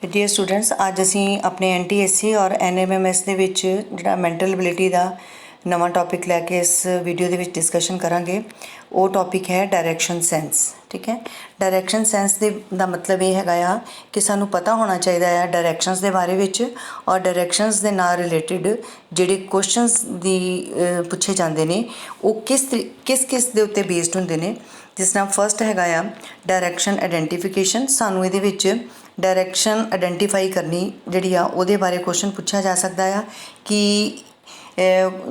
Dear students, अज असी अपने NTSC और NMMS ਦੇ ਵਿੱਚ ਜਿਹੜਾ ਮੈਂਟਲ ਐਬਿਲਿਟੀ ਦਾ ਨਵਾਂ ਟੌਪਿਕ ਲੈ ਕੇ ਇਸ ਵੀਡੀਓ ਦੇ ਵਿੱਚ ਡਿਸਕਸ਼ਨ ਕਰਾਂਗੇ। ਉਹ ਟੌਪਿਕ ਹੈ ਡਾਇਰੈਕਸ਼ਨ ਸੈਂਸ। ਠੀਕ ਹੈ, ਡਾਇਰੈਕਸ਼ਨ ਸੈਂਸ ਦਾ ਮਤਲਬ ਇਹ ਹੈਗਾ ਆ ਕਿ ਸਾਨੂੰ ਪਤਾ ਹੋਣਾ ਚਾਹੀਦਾ ਆ ਡਾਇਰੈਕਸ਼ਨਸ ਦੇ ਬਾਰੇ ਵਿੱਚ, ਔਰ ਡਾਇਰੈਕਸ਼ਨਸ ਦੇ ਨਾਲ ਰਿਲੇਟਿਡ ਜਿਹੜੇ ਕੁਐਸਚਨਸ ਦੀ ਪੁੱਛੇ ਜਾਂਦੇ ਨੇ ਉਹ ਕਿਸ ਦੇ ਉੱਤੇ ਬੇਸਡ ਹੁੰਦੇ ਨੇ। ਜਿਸ ਤਰ੍ਹਾਂ ਫਸਟ ਹੈਗਾ ਆ ਡਾਇਰੈਕਸ਼ਨ ਆਈਡੈਂਟੀਫਿਕੇਸ਼ਨ। ਸਾਨੂੰ ਇਹਦੇ ਵਿੱਚ डायरैक्शन आइडेंटिफाई करनी जी आ बारे क्वेश्चन पूछा जा सकता है कि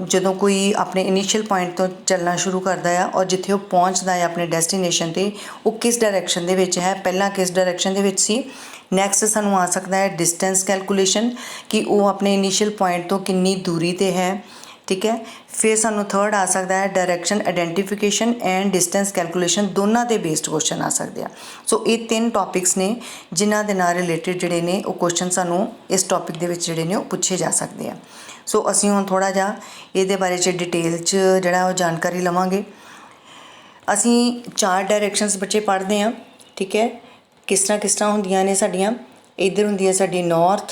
ਜਦੋਂ कोई अपने इनिशियल पॉइंट तो चलना शुरू करता है और जिथे वो पहुँचता है अपने डेस्टिनेशन ते वो किस डायरैक्शन दे विच है, पहला किस डायरैक्शन दे विच सी। नैक्सट सानू आ सकता है डिस्टेंस कैलकुलेशन कि वो अपने इनिशियल पॉइंट तो कितनी दूरी ते है। ठीक है, फिर सानू थर्ड आ सकता है direction identification and distance calculation, दोनों के बेस्ड क्वेश्चन आ सकते हैं। सो ये तीन टॉपिक्स ने जिन्हां दे नाल रिलेटेड जिहड़े ने वो क्वेश्चन सानू इस टॉपिक दे विच जिहड़े ने वो पूछे जा सकते हैं। सो असीं हुण थोड़ा जिहा इहदे बारे च डिटेल च जिहड़ा वो जानकारी लवांगे। असीं 4 डायरैक्शनस बच्चे पढ़ते हैं। ठीक है, किस तरह हुंदियां ने साडियां। इधर हुंदी है साडी नॉर्थ।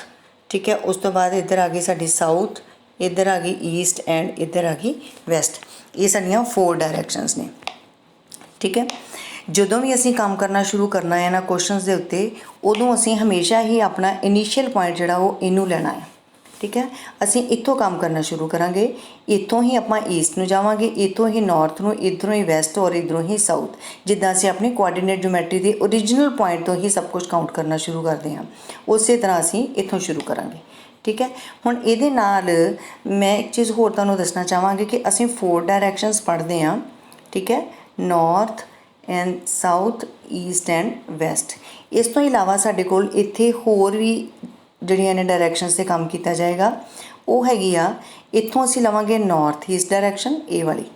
ठीक है, उस तो बाद इधर आ गई साडी साउथ, इधर आ गई ईस्ट एंड इधर आ गई वैस्ट। ये साडियां 4 डायरैक्शनस ने। ठीक है, ਜਦੋਂ ਵੀ ਅਸੀਂ ਕੰਮ ਕਰਨਾ ਸ਼ੁਰੂ ਕਰਨਾ ਹੈ ਨਾ ਕੁਐਸਚਨਸ ਦੇ ਉੱਤੇ, ਉਦੋਂ ਅਸੀਂ ਹਮੇਸ਼ਾ ਹੀ ਆਪਣਾ ਇਨੀਸ਼ੀਅਲ ਪੁਆਇੰਟ ਜਿਹੜਾ ਉਹ ਇਹਨੂੰ ਲੈਣਾ ਹੈ। ਠੀਕ ਹੈ, ਅਸੀਂ ਇੱਥੋਂ ਕੰਮ ਕਰਨਾ ਸ਼ੁਰੂ ਕਰਾਂਗੇ। ਇੱਥੋਂ ਹੀ ਆਪਾਂ ਈਸਟ ਨੂੰ ਜਾਵਾਂਗੇ, ਇੱਥੋਂ ਹੀ ਨਾਰਥ ਨੂੰ, ਇੱਧਰੋਂ ਹੀ ਵੈਸਟ ਔਰ ਇੱਧਰੋਂ ਹੀ ਸਾਊਥ। ਜਿੱਦਾਂ ਅਸੀਂ ਆਪਣੀ ਕੋਆਰਡੀਨੇਟ ਜਿਓਮੈਟਰੀ ਦੇ ਓਰੀਜਨਲ ਪੁਆਇੰਟ ਤੋਂ ਹੀ ਸਭ ਕੁਝ ਕਾਊਂਟ ਕਰਨਾ ਸ਼ੁਰੂ ਕਰਦੇ ਹਾਂ, ਉਸੇ ਤਰ੍ਹਾਂ ਅਸੀਂ ਇੱਥੋਂ ਸ਼ੁਰੂ ਕਰਾਂਗੇ। ठीक है, हुण इहदे नाल मैं एक चीज़ होर तुहानूं दसना चाहांगी कि असीं 4 डायरैक्शनस पढ़ते हैं। ठीक है, north and south, east and west. इस तो इलावा साडे कोल इत्थे होर भी जिहड़ियां ने डायरैक्शनस ते काम किया जाएगा। वो हैगी आ इत्थों असीं लवांगे नॉर्थ ईस्ट डायरैक्शन, ए वाली।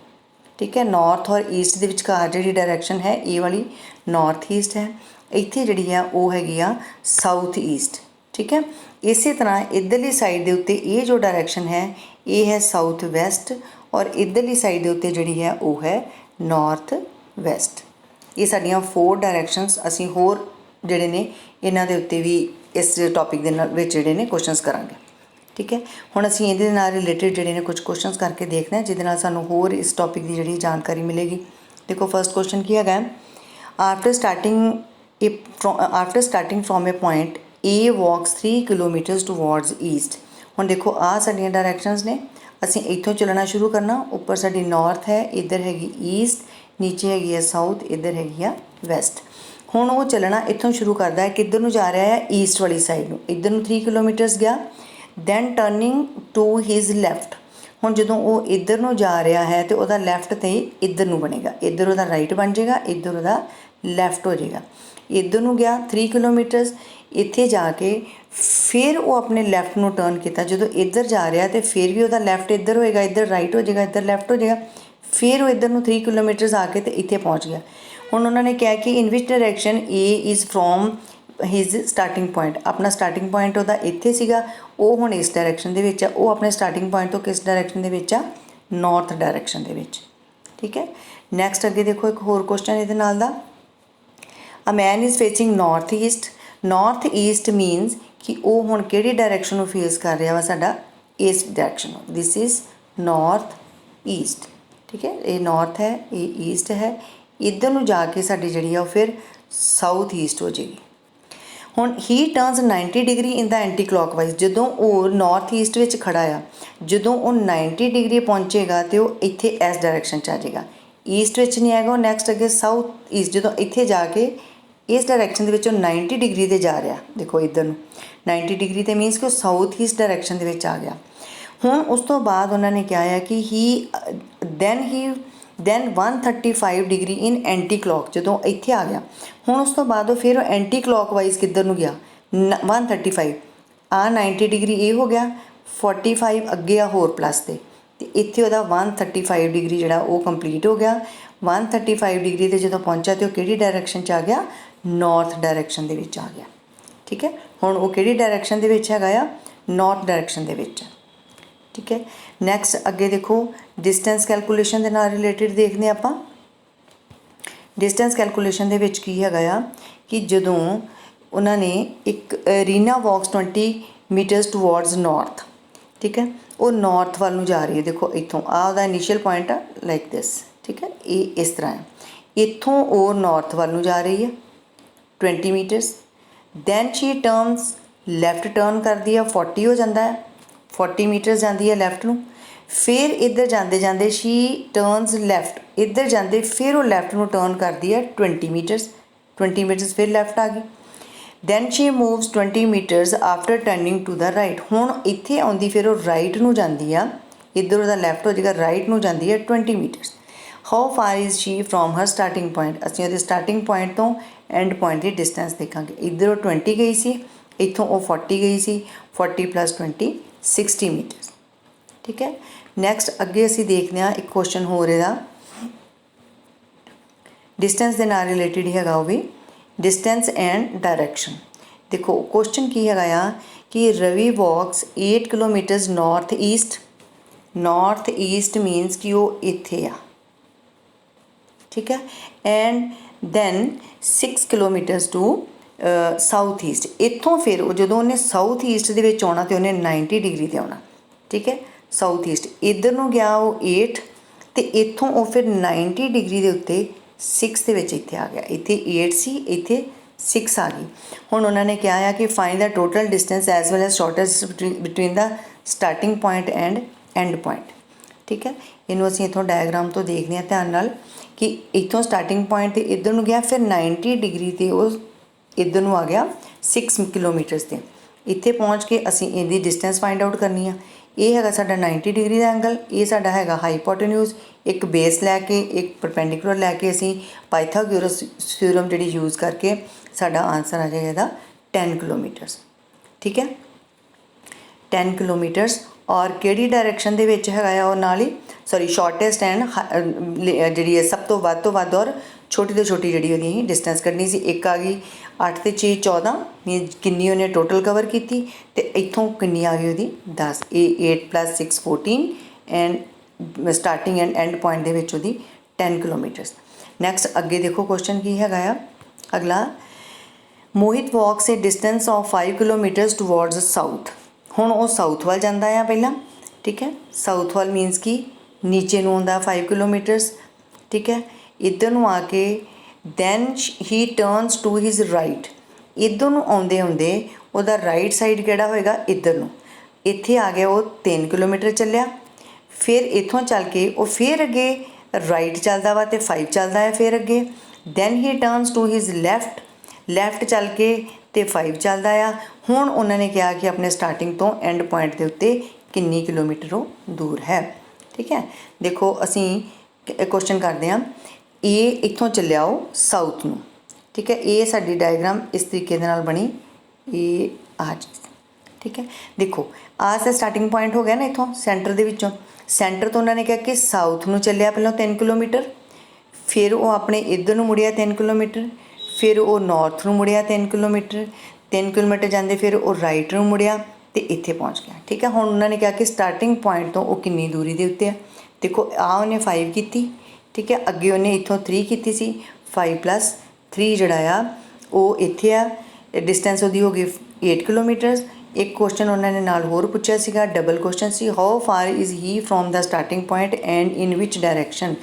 ठीक है, नॉर्थ और ईस्ट दे विचकार जिहड़ी डायरैक्शन है ए वाली नॉर्थ ईस्ट है। इत्थे जिहड़ी आ वो हैगी आ साउथ ईस्ट। ठीक है, इस तरह इधरली साइड के उत्ते ये जो डायरैक्शन है ये है साउथ वैस्ट, और इधरली साइड के उत्ते जिहड़ी है वो है नॉर्थ वैस्ट। ये साडियां 4 डायरैक्शनस असीं होर जिहड़े ने इन्हां दे उत्ते भी इस टॉपिक दे नाल विच जिहड़े ने क्वेश्चनस करांगे। ठीक है, हुण असीं इहदे नाल रिलेटेड जिहड़े ने कुछ क्वेश्चनस करके देखते हैं जिहदे नाल सानूं होर इस टॉपिक की जिहड़ी जानकारी मिलेगी। देखो फर्स्ट क्वेश्चन की है, after starting from a point A walks 3 kilometres towards east. हुण देखो आ साडियां डायरैक्शनस ने, असीं इत्थों चलना शुरू करना। उपर साडी नॉर्थ है, इधर हैगी ईस्ट, नीचे हैगी है साउथ, इधर हैगी है वैस्ट। हुण वो चलना इत्थों शुरू करता है, किधर नूं जा रहा है ईस्ट वाली साइड नूं। इधर नूं 3 किलोमीटर्स गया, then turning to his left. हुण जदों वो इधर नूं जा रहा है तो वह लैफ्ट तो इधर नूं बनेगा, इधर वह राइट बन जाएगा, इधर वह लैफ्ट हो जाएगा। इधर नूं गया 3 किलोमीटर्स, इत्थे जाके फिर वो अपने लैफ्ट में टर्न किया। जो इधर जा रहा तो फिर भी वह लैफ्ट इधर होएगा, इधर राइट हो जाएगा, इधर लैफ्ट हो जाएगा। फिर वो इधर नूं 3 किलोमीटर्स आके तो इत्थे पहुँच गया। हुण उन्होंने कहा कि in which direction A is from his starting point. अपना स्टार्टिंग पॉइंट वह इत्थे सीगा, वो हुण इस डायरैक्शन दे विच आ। वो अपने स्टार्टिंग पॉइंट तो किस डायरैक्शन दे विच आ, नॉर्थ डायरैक्शन दे विच। ठीक है, नैक्सट अगे देखो एक होर क्वेश्चन इहदे नाल दा, a man is facing north east. North east means कि वो हुण किहड़ी डायरैक्शन नूं फेस कर रहा वा, साडा इस direction. This is north east. ठीक है, ये नॉर्थ है, ये ईस्ट है। इधर नूं जाके साडी जिहड़ी आ फिर साउथ ईस्ट हो जाएगी। हुण ही turns 90 degree in the anti clockwise. जदों वो नॉर्थ ईस्ट विच खड़ा आ, जदों वो 90 डिग्री पहुँचेगा तो इत्थे इस डायरैक्शन च आ जाएगा, ईस्ट विच नहीं आएगा। नैक्सट अगे साउथ ईस्ट, जदों इत्थे जाके इस डायरैक्शन के 90 डिग्री ते जा रहा। देखो इधर 90 डिग्री तो मीनस कि साउथ ईस्ट डायरैक्शन के आ गया। हुण उस तो बाद उन्होंने कहा है कि then 135 degree in anti clock. जो इत्थे आ गया, हुण उस तो बाद फिर एंटी क्लॉक वाइज किधर नूं गया, 135 आ 90 डिग्री ये हो गया, 45 अगे आ होर प्लस ते इत्थे वह 135 डिग्री जिहड़ा वो कंप्लीट हो गया। 135 डिग्री ते जो पहुंचा तो किहड़ी डायरैक्शन च आ गया, नॉर्थ डायरैक्शन दे विच आ गया। ठीक है, हुण वो किहड़ी डायरैक्शन दे विच हैगा आ, नॉर्थ डायरैक्शन दे विच। ठीक है, नैक्सट अगे देखो डिस्टेंस कैलकुलेशन के नाल रिलेटेड देखते हैं आपां। डिस्टेंस कैलकुलेशन दे विच की हैगा आ कि जदों उन्होंने एक रीना वॉक्स 20 मीटर्स टुवर्ड्स नॉर्थ, ठीक है, वो नॉर्थ वाल नूं जा रही है। देखो इत्थों आ इनिशियल पॉइंट आ लाइक दिस, ठीक है, ये इस तरह है। इत्थों वो नॉर्थ वाल नूं जा रही है 20 metres. Then she turns left turn करती है, 40 हो जाता है, 40 मीटर्स जाती है लैफ्ट नूं। फिर इधर जाते जाते शी टर्नस लैफ्ट, इधर जाते फिर वो लैफ्ट नूं टर्न करती है 20 मीटर्स, 20 मीटर्स फिर लैफ्ट आ गई। Then she moves 20 metres after turning to the right. हुण इत्थे आउंदी फिर वो राइट नूं जाती आ, इधर उहदा लैफ्ट हो जाएगा, राइट नूं जाती है 20 metres. How far is she from her starting point, असीं उहदे स्टार्टिंग पॉइंट तो एंड पॉइंट की डिस्टेंस देखा। इधर वो 20 गई सी, इत्थों वो 40 गई सी, 40 + 20 60 मीटर्स, ठीक है। नैक्सट अगे असीं देखते हैं एक क्वेश्चन होर इहदा डिस्टेंस के नाल रिलेटिड हैगा, वो भी डिस्टेंस एंड डायरैक्शन। देखो क्वेश्चन की हैगा आ कि Ravi walks 8 kilometres north east, north east means कि वो इत्थे आ, ठीक है, and then 6 kilometres to south east. इत्थों फिर जो उन्हें साउथ ईस्ट के आना तो उन्हें 90 डिग्री से आना, ठीक है, साउथ ईस्ट इधर नूं गया वो 8 तो इत्थों वो फिर 90 डिग्री के उत्ते 6 के इत्थे आ गया। इत्थे 8 सी, इत्थे 6 आ गई। हुण उन्होंने कहा है कि find the total distance as well as shortest between the starting point and end point, ठीक है। इनू असीं इत्थों डायग्राम तो देखते हैं ध्यान नाल कि इत्थों स्टार्टिंग पॉइंट तो इधर नूं गया, फिर 90 डिग्री ते वो इधर नूं आ गया 6 किलोमीटर्स ते। इत्थे पहुँच के असीं इहदी डिस्टेंस फाइंड आउट करनी आ। ये है साडा 90 डिग्री का एंगल, ये साडा हैगा हाईपोटेन्यूज, एक बेस लैके एक परपेंडिकुलर लैके असीं पाइथागोरस थ्योरम जिहड़ी यूज़ करके साडा आंसर आ जाएगा इहदा 10 किलोमीटर्स, ठीक है, 10 किलोमीटर्स। और किहड़ी डायरैक्शन दे विच हैगा और नाल ही सॉरी शॉर्टेस्ट एंड जिहड़ी सब तो वध और छोटी तो छोटी जिहड़ी उहदी डिस्टेंस कड्ढनी सी। एक आ गई 8 ते 6 14 मीनस किन्नी उन्हें टोटल कवर की, तो इत्थों किन्नी आ गई उहदी 10, 8 + 6 14 and starting and end point दे विच उहदी 10 किलोमीटर्स। नैक्सट अगे देखो क्वेश्चन की हैगा आ अगला, Mohit walks a distance of 5 kilometres towards south. हुण वो साउथ वाल जांदा है पहला, ठीक है, साउथ वाल मीनस कि नीचे नूं आउंदा 5 किलोमीटर्स, ठीक है। इधर नूं आके then he turns to his right, इधर नूं आउंदे आउंदे उहदा राइट साइड किहड़ा होएगा इधर नूं, इत्थे आ गया वो 3 किलोमीटर चलिया। फिर इत्थों चल के वो फिर अगे राइट चलदा वा ते 5 चलदा है फिर अगे। Then he turns to his left, left चल के ते 5 चलदा आ। हुण उन्होंने कहा कि अपने स्टार्टिंग तो एंड पॉइंट के उत्ते किन्नी किलोमीटर वो दूर है, ठीक है। देखो असीं क्वेश्चन करते हैं, ये इत्थों चलिया वो साउथ नूं, ठीक है, ये साडी डायग्राम इस तरीके दे नाल बनी, ये आ चीज़, ठीक है। देखो आज का स्टार्टिंग पॉइंट हो गया ना इत्थों सेंटर दे विचों, सेंटर तो उन्होंने कहा कि साउथ नूं चलिया पहलों 3 किलोमीटर, फिर वो अपने इधर नूं मुड़िया 3 किलोमीटर, फिर वो नॉर्थ नूं मुड़िया 3 किलोमीटर, 3 किलोमीटर जाते फिर वो राइट नूं मुड़िया तो इत्थे पहुँच गया, ठीक है। हुण उन्होंने कहा कि स्टार्टिंग पॉइंट तो वो कितनी दूरी के उत्ते है। देखो आ उन्हें 5 की, ठीक है, अगे उन्हें इत्थों 3 की सी, 5 + 3 जिहड़ा आ वो इत्थे आ, डिस्टेंस उहदी हो गई 8 किलोमीटर्स। एक क्वेश्चन उन्होंने नाल होर पुछया सीगा, डबल क्वेश्चन सी, how far is he from the starting point and in which direction.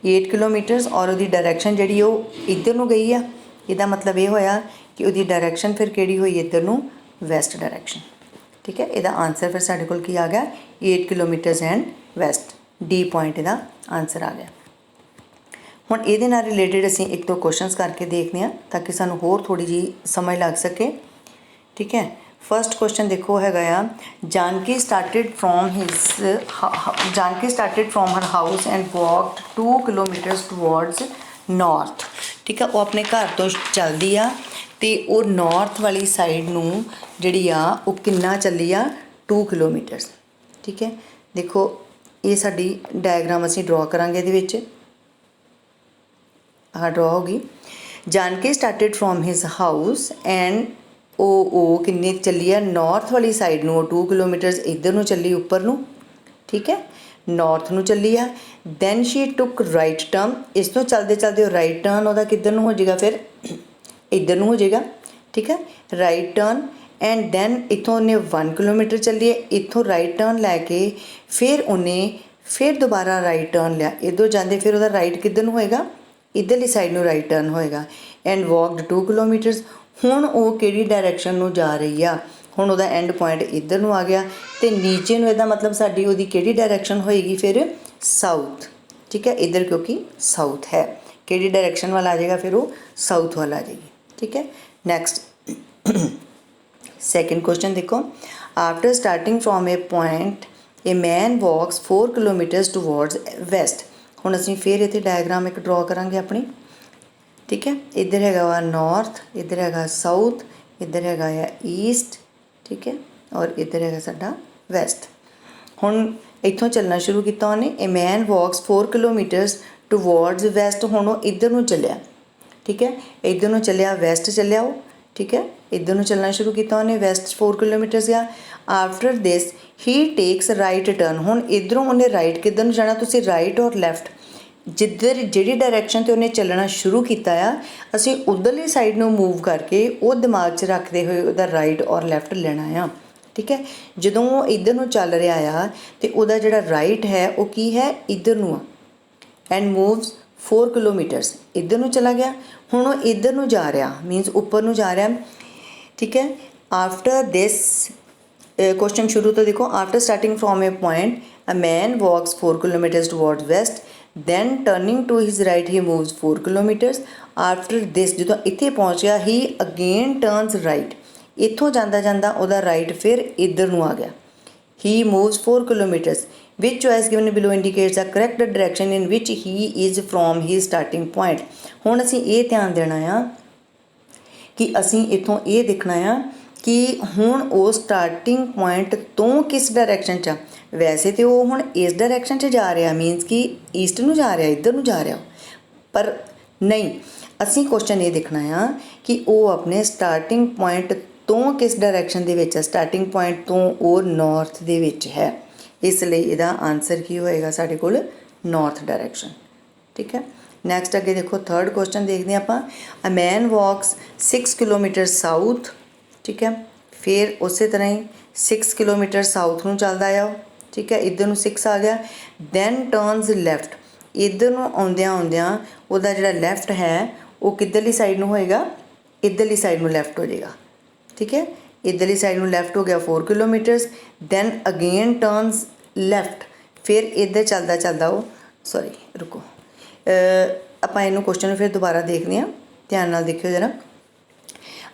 8 kilometres और उहदी डायरैक्शन जिहड़ी वो इधर नूं गई आ, इहदा मतलब ये होया कि उहदी डायरैक्शन फिर किहड़ी हुई इधर नूं वैस्ट डायरैक्शन, ठीक है। इहदा आंसर फिर साडे कोल की आ गया 8 kilometres and west, D point इहदा आंसर आ गया। हुण इहदे नाल रिलेटेड असीं एक दो क्वेश्चनस करके देखते हैं ताकि सानूं होर थोड़ी जी समझ लग सके, ठीक है। फर्स्ट क्वेश्चन देखो हैगा आ, Janaki started from her house and walked 2 kilometres towards north, ठीक है। वो अपने घर तो चलदी आ ते वो नॉर्थ वाली साइड नूं जिहड़ी आ वो किन्ना चली आ 2 किलोमीटर्स, ठीक है। देखो ये साडी डायग्राम असीं ड्रॉ करांगे इहदे विच, हाँ ड्रॉ होगी। Janaki started from his house and ओ किन्नी चली है नॉर्थ वाली साइड नूं, 2 किलोमीटर्स इधर नूं चली उपर नूं, ठीक है, नॉर्थ नूं चली आ। Then she took right turn, इस तो चलते चलते राइट टर्न वह किधर नूं हो जाएगा फिर इधर नूं हो जाएगा, ठीक है, राइट टर्न एंड दैन इत्थों उन्हें 1 किलोमीटर ਚੱਲੀਏ, इत्थों राइट टर्न लैके फिर उन्हें फिर दोबारा राइट टर्न लिया, इधर जाते फिर वह राइट किधर ਨੂੰ होएगा, इधरली साइड ਨੂੰ राइट टर्न होएगा एंड वॉकड 2 किलोमीटर्स। ਹੁਣ ਉਹ ਕਿਹੜੀ डायरैक्शन ਨੂੰ जा रही आ, ਹੁਣ ਉਹਦਾ एंड पॉइंट इधर ਨੂੰ आ गया तो नीचे ਨੂੰ ਇਹਦਾ मतलब साडी ਉਹਦੀ ਕਿਹੜੀ डायरैक्शन होएगी फिर साउथ। ठीक है, इधर क्योंकि साउथ है, किहड़ी डायरैक्शन वाला आ जाएगा फिर वो साउथ वाला आ जाएगी। ठीक है, नैक्सट सेकंड क्वेश्चन देखो, after starting from a point a man walks 4 kilometres towards west. हुण असीं फिर इत्थे डायग्राम एक ड्रॉ करांगे अपनी। ठीक है, इधर हैगा वा नॉर्थ, इधर हैगा साउथ, इधर हैगा या ईस्ट। ठीक है, और इधर हैगा साडा वैसट। हुण इत्थों चलना शुरू किया उन्हें, a man walks 4 kilometres towards west. हुण वो इधर नूं चलिया। ठीक है, इधर नूं चलिया, वैसट चलिया वो। ठीक है, इधर नूं चलना शुरू किया उन्हें, वैसट 4 किलोमीटर्स गया। After this he takes right turn. हुण इधरों उन्हें राइट किधर नूं जाना, तुसीं राइट और लैफ्ट जिधर जिहड़ी डायरैक्शन ते उन्हें चलना शुरू किया आ, असीं उधरली साइड नूं मूव करके वो दिमाग 'च रखते हुए उहदा राइट और लैफ्ट लेना आ। ठीक है, जदों वो इधर नूं चल रहा आ तो उहदा जिहड़ा राइट है वो की है इधर नूं आ एंड मूव्स 4 किलोमीटर्स इधर नूं चला गया। हुण वो इधर नूं जा रहा, मीनस उपर नूं जा रहा। ठीक है, आफ्टर दिस क्वेश्चन शुरू तो देखो, after starting from a point a man walks 4 kilometres towards west then turning to his right he moves 4 kilometers after this ਜਦੋਂ ਇੱਥੇ ਪਹੁੰਚ ਗਿਆ he again turns right, ਇੱਥੋਂ ਜਾਂਦਾ ਜਾਂਦਾ ਉਹਦਾ right ਫਿਰ ਇੱਧਰ ਨੂੰ ਆ ਗਿਆ। he moves 4 kilometers which choice given below indicates the correct direction in which he is from his starting point। ਹੁਣ ਅਸੀਂ ਇਹ ਧਿਆਨ ਦੇਣਾ ਆ ਕਿ ਅਸੀਂ ਇੱਥੋਂ ਇਹ ਦੇਖਣਾ ਆ कि हुण वो स्टार्टिंग पॉइंट तो किस डायरैक्शन च, वैसे तो वो हुण इस डायरैक्शन च जा रहा, मीनस कि ईस्ट नूं जा रहा, इधर नूं जा रहा, पर नहीं, असीं क्वेश्चन ये देखना है कि वो अपने स्टार्टिंग पॉइंट तो किस डायरैक्शन दे विच है, स्टार्टिंग पॉइंट तो वो नॉर्थ दे विच है, इसलिए इहदा आंसर की होएगा साडे कोल नॉर्थ डायरैक्शन। ठीक है, नैक्सट अगे देखो थर्ड क्वेश्चन देखते हैं आपां, a man walks 6 kilometre south. ठीक है, फिर उस तरह ही 6 किलोमीटर साउथ नूं चलदा आ। ठीक है, इधर नूं 6 आ गया, दैन टर्नस लैफ्ट, इधर नूं आउंदियां आउंदियां उहदा जिहड़ा लैफ्ट है वो किधरली साइड नूं होएगा, इधरली साइड नूं लैफ्ट हो जाएगा। ठीक है, इधरली साइड नूं लैफ्ट हो गया 4 kilometres, then again turns left, फिर इधर चलदा चलदा वो सॉरी रुको आपां इहनूं क्वेश्चन फिर दोबारा देखते हैं, ध्यान नाल देखियो जरा।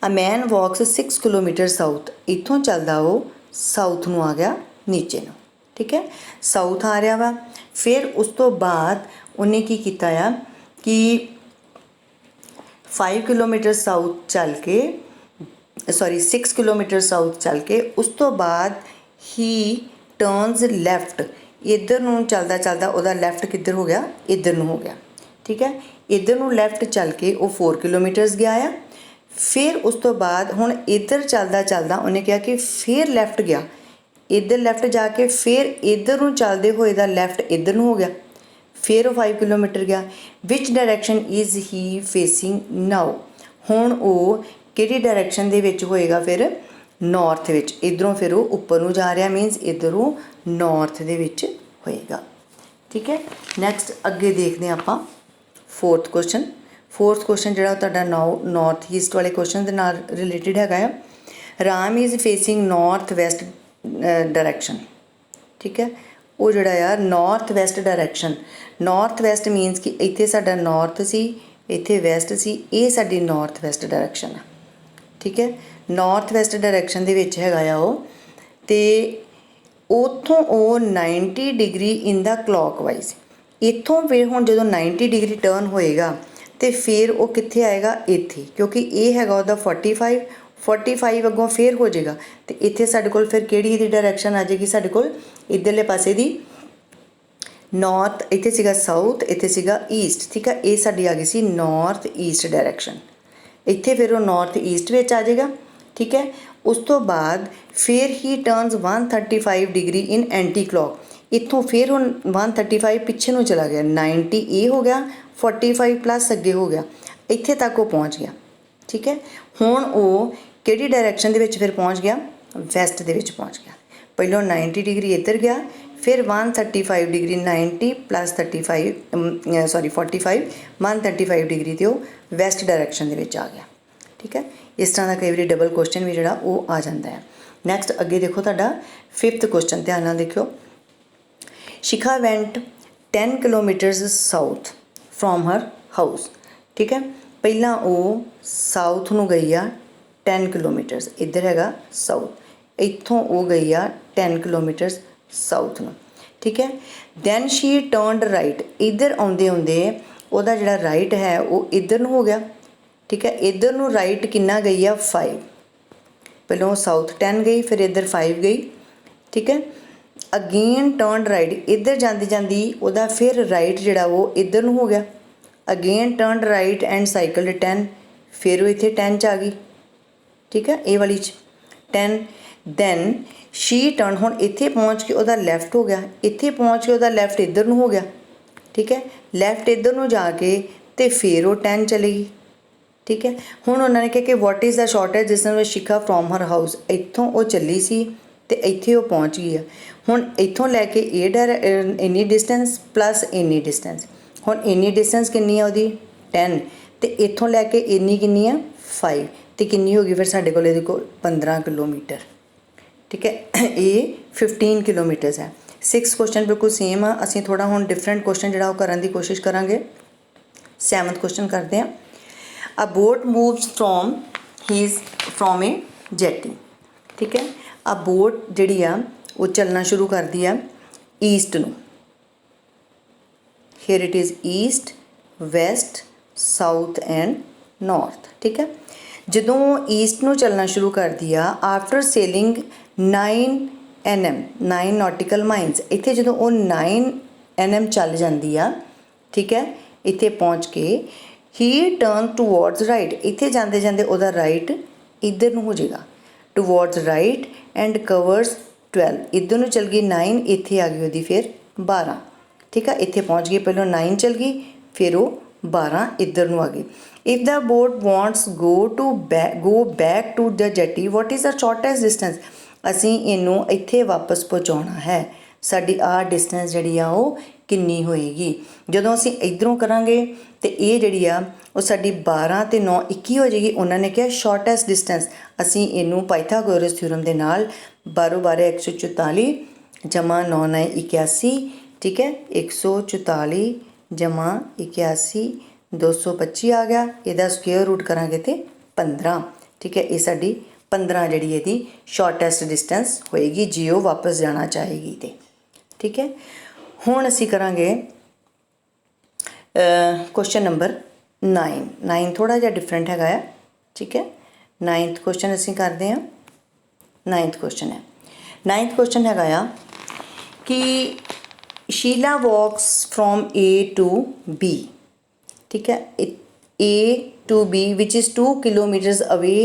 A man walks 6 kilometre south, इत्थों चलदा वो साउथ नूं आ गया नीचे नूं। ठीक है, साउथ आ रहा वा, फिर उस तो बाद उन्हें की कीता आ कि 5 किलोमीटर साउथ चल के सॉरी 6 किलोमीटर साउथ चल के उस तो बाद ही टर्नस लैफ्ट, इधर नूं चलदा चलदा उहदा लैफ्ट किधर हो गया, इधर नूं हो गया। ठीक है, इधर नूं लैफ्ट चल के वो 4 किलोमीटर्स गया आ, फिर उस तो बाद हुण इधर चलदा चलदा उन्हें कहा कि फिर लैफ्ट गया, इधर लैफ्ट जाके फिर इधर नूं चलदे होए दा लैफ्ट इधर नूं हो गया, फिर वो 5 किलोमीटर गया। Which direction is he facing now, हुण वो किहड़ी डायरैक्शन दे विच होएगा फिर नॉर्थ विच, इधरों फिर वो उपर नूं जा रहा, मीनस इधरों नॉर्थ दे विच होएगा। ठीक है, नैक्सट अगे देखते हैं आपां फोर्थ क्वेश्चन। फोर्थ क्वेश्चन जिहड़ा तुहाडा नॉर्थ ईस्ट वाले क्वेश्चन दे नाल रिलेटिड हैगा आ, Ram is facing north west direction. ठीक है, वो जिहड़ा आ north west direction, north west means कि इत्थे साडा नॉर्थ सी, इत्थे वैसट सी, ये साडी नॉर्थ वैसट डायरैक्शन आ। ठीक है, नॉर्थ वैसट डायरैक्शन दे विच हैगा आ वो, ते उत्थों वो 90 डिग्री इन द क्लॉकवाइज, इत्थों फिर हुण जदों 90 डिग्री टर्न होएगा तो फिर वो कित्थे आएगा, इत्थे, क्योंकि ये हैगा उहदा 45 अगों फिर हो जाएगा, तो इत्थे साडे कोल फिर किहड़ी इहदी डायरैक्शन आ जाएगी, साडे कोल इधरले पासे दी नॉर्थ, इत्थे सीगा साउथ, इत्थे सीगा ईस्ट। ठीक है, ये साडी आ गई सी नॉर्थ ईस्ट डायरैक्शन, इत्थे फिर वो नॉर्थ ईस्ट विच आ जाएगा। ठीक है, उस तो बाद फिर ही turns 135 degree in anti clock, इत्थों फिर हुण 135 पिछे नूं चला गया, 90 ये हो गया, 45 प्लस अगे हो गया, इत्थे तक वो पहुँच गया। ठीक है। हुण वो किहड़ी डायरैक्शन दे विच फिर पहुँच गया, वैस्ट दे विच पहुँच गया। पहलों 90 डिग्री इधर गया, फिर 135 डिग्री 90 प्लस 35 सॉरी 45 135 डिग्री तो वैस्ट डायरैक्शन दे विच आ गया। ठीक है, इस तरह का कई बार डबल क्वेश्चन भी जिहड़ा वो आ जाता है। नैक्सट अगे देखो तुहाडा 5th क्वेश्चन, ध्यान नाल देखियो। Shikha went 10 kilometres south from her house. ठीक है, पहला वो साउथ नूं गई आ 10 किलोमीटरस, इधर हैगा साउथ, इत्थों वो गई आ 10 किलोमीटरस साउथ नूं। ठीक है, दैन शी टर्नड राइट, इधर आउंदे आउंदे ਉਹਦਾ ਜਿਹੜਾ राइट है वो इधर ਨੂੰ हो गया। ठीक है, इधर ਨੂੰ राइट कितना गई आ 5, पहलों साउथ 10 गई, फिर इधर 5 गई। ठीक है, अगेन टर्न राइट, इधर जाती जाती ਉਹਦਾ फिर राइट ਜਿਹੜਾ वो इधर ਨੂੰ हो गया। Again turn right and cycle 10, फिर वो इत्थे 10 च आ गई। ठीक है, ये वाली 10, दैन शी टर्न, हुण इत्थे पहुँच के ਉਹਦਾ लैफ्ट हो गया, इत्थे पहुँच के ਉਹਦਾ लैफ्ट इधर ਨੂੰ हो गया। ठीक है, लैफ्ट इधर ਨੂੰ जाके तो फिर वो 10 चलेगी। ठीक है, हुण उन्होंने कहा कि what is the shortest distance Shikha from her house, इत्थों वो चली सी ते इत्थे वो पहुँच गई है। हुण इत्थों लैके इन्नी डिस्टेंस प्लस इन्नी डिस्टेंस, हुण इन्नी डिस्टेंस कितनी है उसदी 10, तो इत्थों लैके इन्नी कितनी है 5, तो कितनी होगी फिर साडे कोल इहदे कोल 15 किलोमीटर। ठीक है, ये 15 किलोमीटर्स है। 6 क्वेश्चन बिल्कुल सेम आ, असीं थोड़ा हुण डिफरेंट क्वेश्चन जिहड़ा वो करन दी कोशिश करांगे। 7th क्वेश्चन करते हैं। अ boat moves from A jetty. ठीक है, आ बोट जिहड़ी आ वो चलना शुरू करदी आ ईस्ट नूं। Here it is east, west, south and north. ठीक है, जदों ईस्ट नूं चलना शुरू करदी आ after sailing 9 NM 9 nautical miles, इत्थे जदों वो 9 NM चल जाती आ। ठीक है, इत्थे पहुँच के ही टर्न टूवर्ड्स राइट, इत्थे जाते जाते ਉਹਦਾ राइट इधर ਨੂੰ हो जाएगा टूवर्ड्स राइट एंड कवर्स 12, इधर ਨੂੰ चल गई 9, इत्थे आ गई ਉਹਦੀ फिर 12। ठीक है, इत्थे पहुँच गई, पहलों 9 चल गई, फिर वो 12 इधर ਨੂੰ आ गई। If the boat wants go back to the jetty, what is the shortest distance, ਅਸੀਂ ਇਹਨੂੰ ਇੱਥੇ ਵਾਪਸ ਪਹੁੰचाਉਣਾ है, ਸਾਡੀ ਆਹ डिस्टेंस ਜਿਹੜੀ ਆ ਉਹ ਕਿੰਨੀ ਹੋਏਗੀ। ਜਦੋਂ ਅਸੀਂ ਇੱਧਰੋਂ ਕਰਾਂਗੇ ਤੇ ਇਹ ਜਿਹੜੀ ਆ ਉਹ ਸਾਡੀ 12 ਤੇ 9 21 ਹੋ ਜਾਏਗੀ। ਉਹਨਾਂ ਨੇ ਕਿਹਾ ਸ਼ਾਰਟੈਸਟ ਡਿਸਟੈਂਸ, ਅਸੀਂ ਇਹਨੂੰ ਪਾਈਥਾਗੋਰਸ ਥਿਊਰਮ ਦੇ ਨਾਲ 12 12 144 ਜਮਾ 9 9 81। ठीक है, 144 जमा 81 225 आ गया, ਇਹਦਾ ਸਕੁਅਰ रूट करांगे तो 15। ठीक है, ये साडी 15 ਜਿਹੜੀ ਇਹਦੀ ਸ਼ਾਰਟੈਸਟ डिस्टेंस होएगी जे वो वापस जाना चाहेगी तो। ठीक है, हुण असीं करांगे क्वेश्चन नंबर 9 थोड़ा जिहा डिफरेंट हैगा आ। ठीक है, 9th क्वेश्चन असीं करते हैं। 9th क्वेश्चन है, 9th क्वेश्चन हैगा आ कि Sheela walks from A to B। ठीक है, A to B which is 2 kilometres away,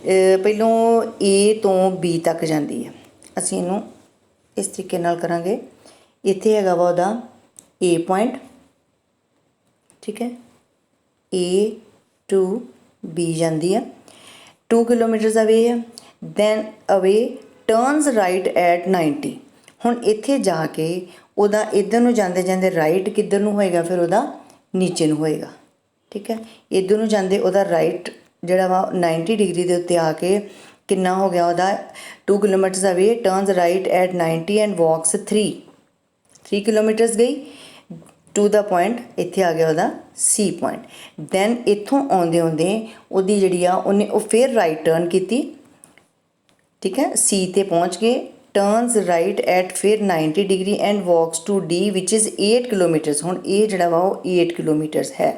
पहलों A तो B तक जाती है। असीं इहनूं इस तरीके नाल करांगे, इत्थे हैगा वा उहदा A पॉइंट। ठीक है, A to B जाती है, 2 किलोमीटरस अवे है, then away turns right at 90। हुण इत्थे जाके ਉਹਦਾ इधर ਨੂੰ ਜਾਂਦੇ ਜਾਂਦੇ राइट किधर ਨੂੰ ਹੋਏਗਾ, फिर ਉਹਦਾ नीचे ਨੂੰ ਹੋਏਗਾ। ठीक है, इधर ਨੂੰ ਜਾਂਦੇ ਉਹਦਾ राइट ਜਿਹੜਾ ਵਾ 90 डिग्री ਦੇ ਉੱਤੇ ਆ ਕੇ कितना हो गया ਉਹਦਾ 2 kilometres away, turns right at 90 and walks 3 kilometres गई टू द पॉइंट, ਇੱਥੇ ਆ ਗਿਆ ਉਹਦਾ C पॉइंट। दैन ਇੱਥੋਂ ਆਉਂਦੇ ਆਉਂਦੇ ਉਹਦੀ ਜਿਹੜੀ ਆ ਉਹਨੇ ਉਹ ਫਿਰ राइट टर्न ਕੀਤੀ। ठीक है, C ਤੇ पहुँच गए, टर्नस राइट एट फिर 90 degree and walks to D which is 8 kilometres. हुण ये जिहड़ा वा वो 8 किलोमीटरस है,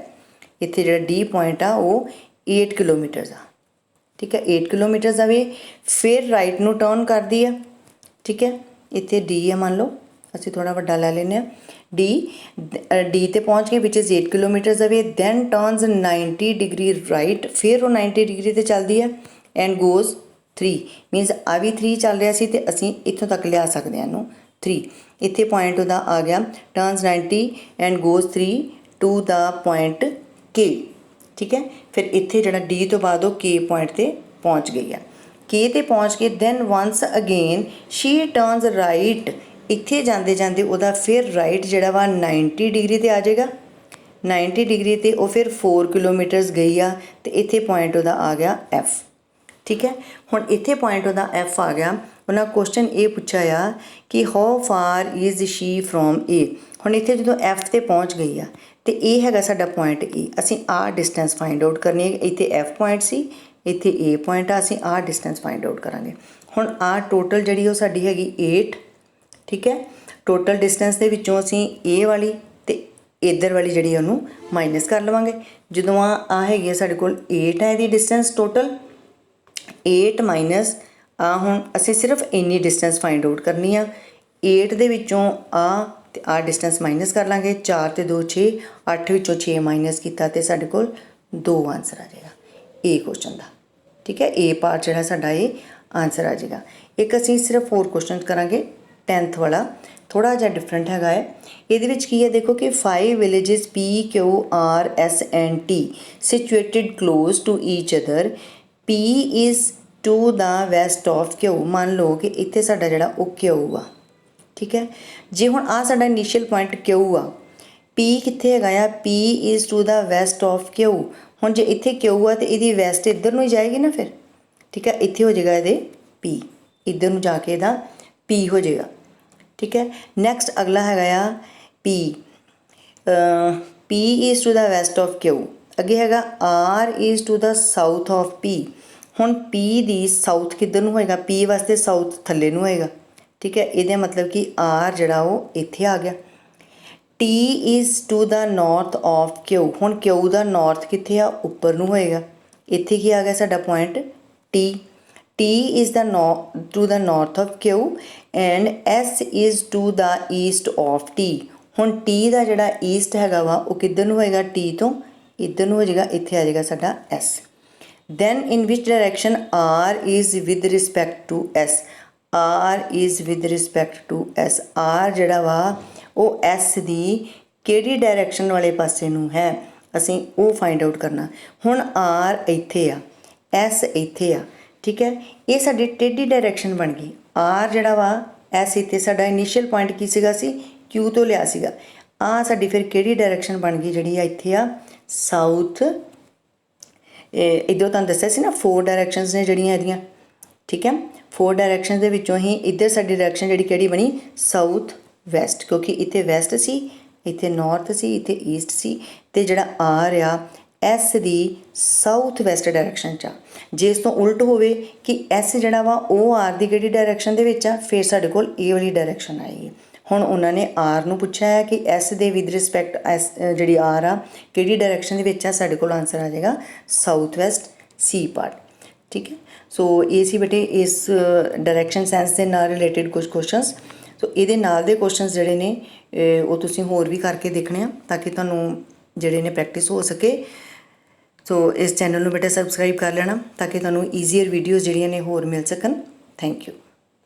इत्थे जिहड़ा D पॉइंट आ वो 8 किलोमीटरस आ। ठीक है, 8 किलोमीटरस आवे, फिर राइट नूं टर्न कर दी है। ठीक है, इत्थे D है, मान लो असीं थोड़ा वड्डा लै लैंदे आ। D ते पहुँच गए which is 8 kilometres away, then turns 90 degree right, फिर वो 90 डिग्री ते चलदी है एंड गोज़ 3 मीनस आ भी 3 चल रहा सी, ते असीं इत्थों तक लिया सकते हैं 3। इत्थे पॉइंट उहदा आ गया turns 90 and goes 3 to the point K। ठीक है। फिर इत्थे जिहड़ा डी तो बाद वो के पॉइंट ते पहुँच गई है। के ते पहुँच के then once again she turns right, इत्थे जाते जाते उहदा फिर राइट जिहड़ा वा 90 डिग्री ते आ जाएगा। 90 डिग्री ते वो फिर 4 किलोमीटरस गई आ ते इत्थे पॉइंट उहदा आ गया एफ। ठीक है। हुण इत्थे पॉइंट उहदा एफ आ गया। उन्हें क्वेश्चन ये पूछा आ कि how far is she from A. हुण इत्थे जो एफ ते पहुँच गई आ तो ये हैगा साडा पॉइंट ए। असीं आ डिस्टेंस फाइंड आउट करनी है। इत्थे एफ पॉइंट सी, इत्थे ए पॉइंट आ, असीं आ डिस्टेंस फाइंड आउट करांगे। हुण आ टोटल जिहड़ी वो साडी हैगी 8। ठीक है। टोटल डिस्टेंस दे विचों असीं ए वाली ते इधर वाली जिहड़ी उहनूं माइनस कर लवांगे। जदों आ हैगी साडे कोल 8 है इहदी डिस्टेंस टोटल, 8 माइनस आ हुण असीं सिर्फ इन्नी डिस्टेंस फाइंड आउट करनी आ। 8 दे विचों आ डिस्टेंस माइनस कर लांगे। 4 ते 2 6, 8 विचों 6 माइनस किया तो साडे कोल 2 आंसर आ जाएगा ए क्वेश्चन का। ठीक है। ए पार्ट जिहड़ा साडा ये आंसर आ जाएगा। एक असीं सिर्फ होर क्वेश्चन करांगे 10th वाला, थोड़ा जिहा डिफरेंट हैगा है। ਇਹਦੇ ਵਿੱਚ ਕੀ ਹੈ देखो कि 5 villages P, Q, R, S and T situated close to each other. P is to the west of Q। मान लो कि ਇੱਥੇ ਸਾਡਾ ਜਿਹੜਾ ਉਹ Q ਆ। ठीक है। जे हुण आ साडा इनिशियल पॉइंट Q आ, P कित्थे हैगा आ, P is to the west of Q। हुण जे इत्थे Q आ तो ਇਹਦੀ वैस्ट इधर ਨੂੰ ही जाएगी ना फिर। ठीक है। इत्थे हो जाएगा ਇਹਦੇ P, इधर ਨੂੰ जाके ਇਹਦਾ P हो जाएगा। ठीक है। नैक्सट अगला हैगा आ P, P is to the west of Q। अगे हैगा R is to the south of P। हुण P दी साउथ किधर नूं होएगा, P वास्ते साउथ थल्ले नूं होएगा। ठीक है। इहदा मतलब कि R जिहड़ा वो इत्थे आ गया। T is to the north of Q। हुण Q दा नॉर्थ कित्थे आ, उपर नूं होएगा। इत्थे की आ गया साडा point T। T is to the north of Q and S is to the east of T। हुण T ਦਾ ਜਿਹੜਾ ईस्ट हैगा वा वो किधर ਨੂੰ होएगा, T तो इधर ਨੂੰ हो जाएगा। इत्थे आ जाएगा साडा S। then in which direction R is with respect to S। R is with respect to S। R ਜਿਹੜਾ ਵਾ ਉਹ S ਦੀ ਕਿਹੜੀ डायरेक्शन वाले पासे ਨੂੰ है, ਅਸੀਂ ਉਹ फाइंड आउट करना। हुण R ਇੱਥੇ आ, S ਇੱਥੇ आ। ठीक है। ये साडी टेढ़ी डायरेक्शन बन गई। आर जिहड़ा वा एस इत्थे साडा इनिशियल पॉइंट की सीगा सी क्यू तो लिया सीगा। आ साडी फिर किहड़ी डायरेक्शन बन गई जिहड़ी इत्थे आ साउथ। इधरों तुहानूं दस्सिया सी ना 4 डायरेक्शनस ने जिहड़ियां इहदियां। ठीक है। 4 डायरेक्शन दे विचों ही इधर साडी डायरेक्शन जिहड़ी किहड़ी बनी साउथ वैस्ट, क्योंकि इत्थे वैस्ट सी, इत्थे नॉर्थ सी, इत्थे ईस्ट सी ते जिहड़ा आर आ एस दी साउथ वैस्ट डायरेक्शन च आ। जे इस तो उल्ट होवे कि एस जिहड़ा वा ओ आर दी किहड़ी डायरेक्शन दे विच आ, फिर साडे कोल ए वाली डायरेक्शन आएगी। हुण उन्होंने आर नूं पुछया है कि S they with respect S जिहड़ी आर आ किहड़ी डायरेक्शन दे विच आ, साडे कोल आंसर आ जाएगा साउथ वैस्ट सी पार्ट। ठीक है। सो ये सी बेटे इस डायरेक्शन सेंस दे नाल रिलेटेड कुछ क्वेश्चनस। सो इहदे नाल दे क्वेश्चनस जिहड़े ने वो तुसीं होर भी करके देखने आ ताकि तुहानूं जिहड़े ने प्रैक्टिस हो सके। सो इस चैनल में बेटा सबसक्राइब कर लेना ताकि तुहानूं ईजीयर वीडियोज़ जिहड़ियां ने होर मिल सकन। Thank you.